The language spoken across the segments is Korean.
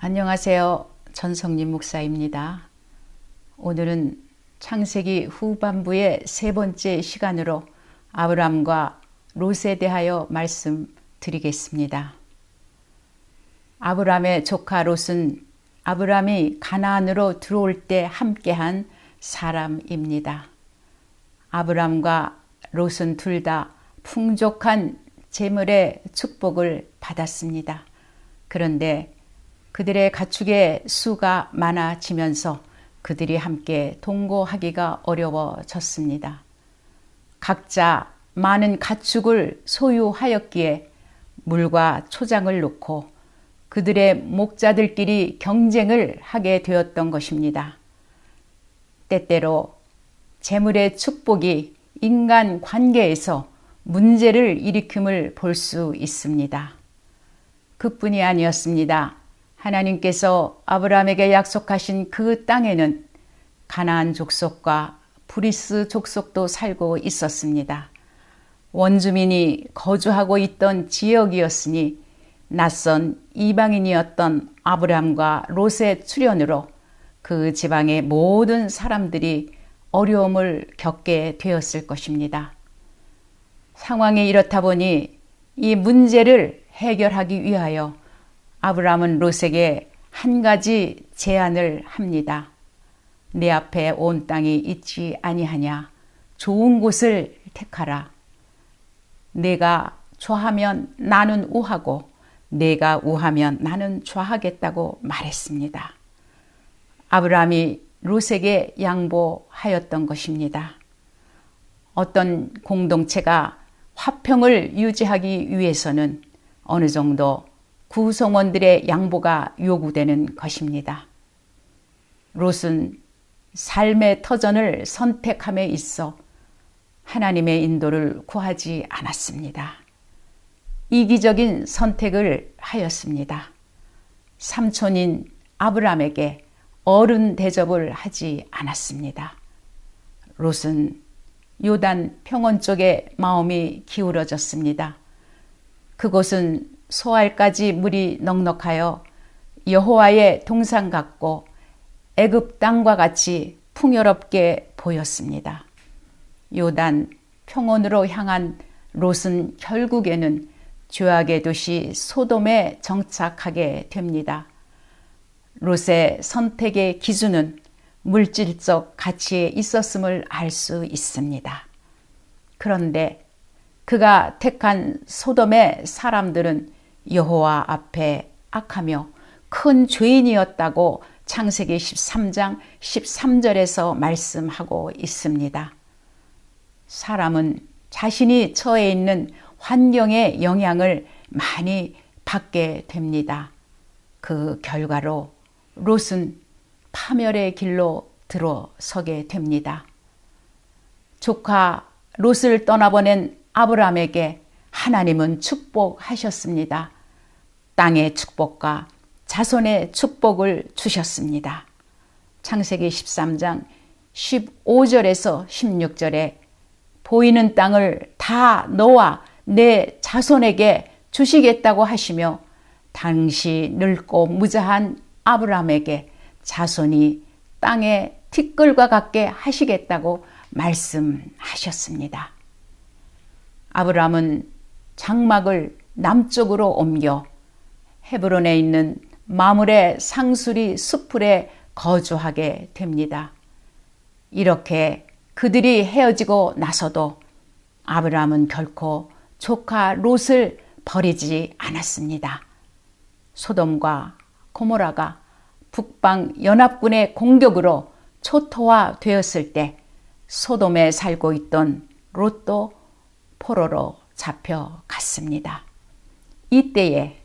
안녕하세요. 전성림 목사입니다. 오늘은 창세기 후반부의 세 번째 시간으로 아브람과 롯에 대하여 말씀드리겠습니다. 아브람의 조카 롯은 아브람이 가나안으로 들어올 때 함께한 사람입니다. 아브람과 롯은 둘 다 풍족한 재물의 축복을 받았습니다. 그런데 그들의 가축의 수가 많아지면서 그들이 함께 동거하기가 어려워졌습니다. 각자 많은 가축을 소유하였기에 물과 초장을 놓고 그들의 목자들끼리 경쟁을 하게 되었던 것입니다. 때때로 재물의 축복이 인간 관계에서 문제를 일으킴을 볼 수 있습니다. 그뿐이 아니었습니다. 하나님께서 아브라함에게 약속하신 그 땅에는 가나안 족속과 브리스 족속도 살고 있었습니다. 원주민이 거주하고 있던 지역이었으니 낯선 이방인이었던 아브라함과 롯의 출현으로 그 지방의 모든 사람들이 어려움을 겪게 되었을 것입니다. 상황이 이렇다 보니 이 문제를 해결하기 위하여 아브라함은 롯에게 한 가지 제안을 합니다. 내 앞에 온 땅이 있지 아니하냐? 좋은 곳을 택하라. 내가 좌하면 나는 우하고 내가 우하면 나는 좌하겠다고 말했습니다. 아브라함이 롯에게 양보하였던 것입니다. 어떤 공동체가 화평을 유지하기 위해서는 어느 정도 구성원들의 양보가 요구되는 것입니다. 롯은 삶의 터전을 선택함에 있어 하나님의 인도를 구하지 않았습니다. 이기적인 선택을 하였습니다. 삼촌인 아브라함에게 어른 대접을 하지 않았습니다. 롯은 요단 평원 쪽에 마음이 기울어졌습니다. 그곳은 소알까지 물이 넉넉하여 여호와의 동산 같고 애굽 땅과 같이 풍요롭게 보였습니다. 요단 평원으로 향한 롯은 결국에는 죄악의 도시 소돔에 정착하게 됩니다. 롯의 선택의 기준은 물질적 가치에 있었음을 알 수 있습니다. 그런데 그가 택한 소돔의 사람들은 여호와 앞에 악하며 큰 죄인이었다고 창세기 13장 13절에서 말씀하고 있습니다. 사람은 자신이 처해 있는 환경의 영향을 많이 받게 됩니다. 그 결과로 롯은 파멸의 길로 들어서게 됩니다. 조카 롯을 떠나보낸 아브라함에게 하나님은 축복하셨습니다. 땅의 축복과 자손의 축복을 주셨습니다. 창세기 13장 15절에서 16절에 보이는 땅을 다 너와 내 자손에게 주시겠다고 하시며 당시 늙고 무자한 아브라함에게 자손이 땅의 티끌과 같게 하시겠다고 말씀하셨습니다. 아브라함은 장막을 남쪽으로 옮겨 헤브론에 있는 마므레 상수리 숲풀에 거주하게 됩니다. 이렇게 그들이 헤어지고 나서도 아브라함은 결코 조카 롯을 버리지 않았습니다. 소돔과 고모라가 북방 연합군의 공격으로 초토화되었을 때 소돔에 살고 있던 롯도 포로로 잡혀갔습니다. 이때에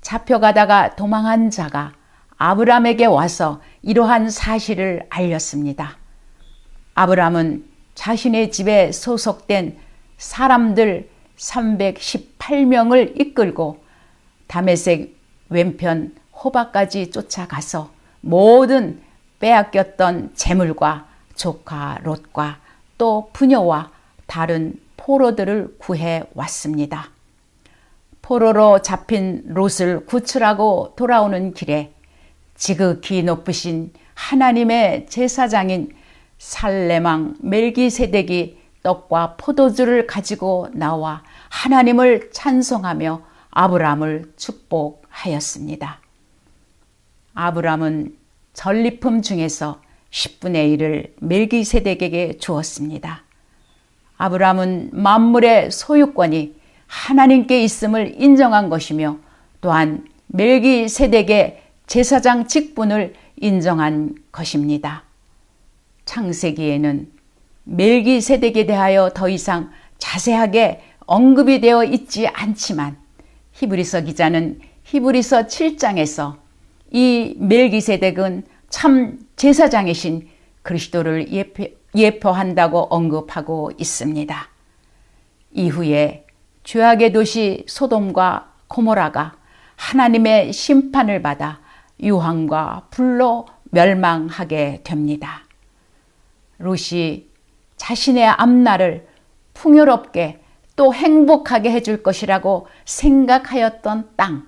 잡혀가다가 도망한 자가 아브라함에게 와서 이러한 사실을 알렸습니다. 아브라함은 자신의 집에 소속된 사람들 318명을 이끌고 다메섹 왼편 호바까지 쫓아가서 모든 빼앗겼던 재물과 조카 롯과 또 부녀와 다른 포로들을 구해 왔습니다. 포로로 잡힌 롯을 구출하고 돌아오는 길에 지극히 높으신 하나님의 제사장인 살레망 멜기세덱이 떡과 포도주를 가지고 나와 하나님을 찬송하며 아브라함을 축복하였습니다. 아브라함은 전리품 중에서 10분의 1을 멜기세덱에게 주었습니다. 아브라함은 만물의 소유권이 하나님께 있음을 인정한 것이며 또한 멜기세덱의 제사장 직분을 인정한 것입니다. 창세기에는 멜기세덱에 대하여 더 이상 자세하게 언급이 되어 있지 않지만 히브리서 기자는 히브리서 7장에서 이 멜기세덱은 참 제사장이신 그리스도를 예표한다고 언급하고 있습니다. 이후에 죄악의 도시 소돔과 고모라가 하나님의 심판을 받아 유황과 불로 멸망하게 됩니다. 롯이 자신의 앞날을 풍요롭게 또 행복하게 해줄 것이라고 생각하였던 땅,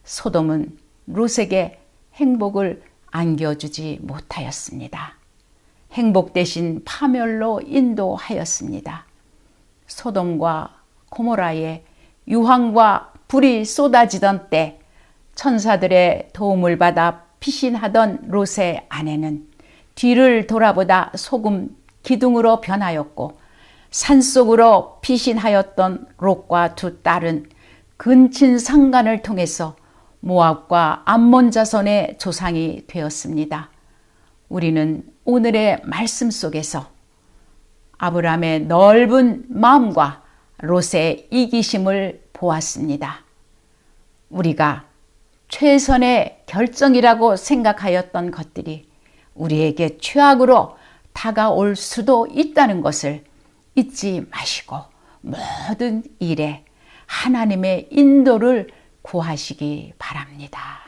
소돔은 롯에게 행복을 안겨주지 못하였습니다. 행복 대신 파멸로 인도하였습니다. 소돔과 고모라에 유황과 불이 쏟아지던 때 천사들의 도움을 받아 피신하던 롯의 아내는 뒤를 돌아보다 소금 기둥으로 변하였고 산속으로 피신하였던 롯과 두 딸은 근친 상간을 통해서 모압과 암몬 자손의 조상이 되었습니다. 우리는 오늘의 말씀 속에서 아브라함의 넓은 마음과 롯의 이기심을 보았습니다. 우리가 최선의 결정이라고 생각하였던 것들이 우리에게 최악으로 다가올 수도 있다는 것을 잊지 마시고 모든 일에 하나님의 인도를 구하시기 바랍니다.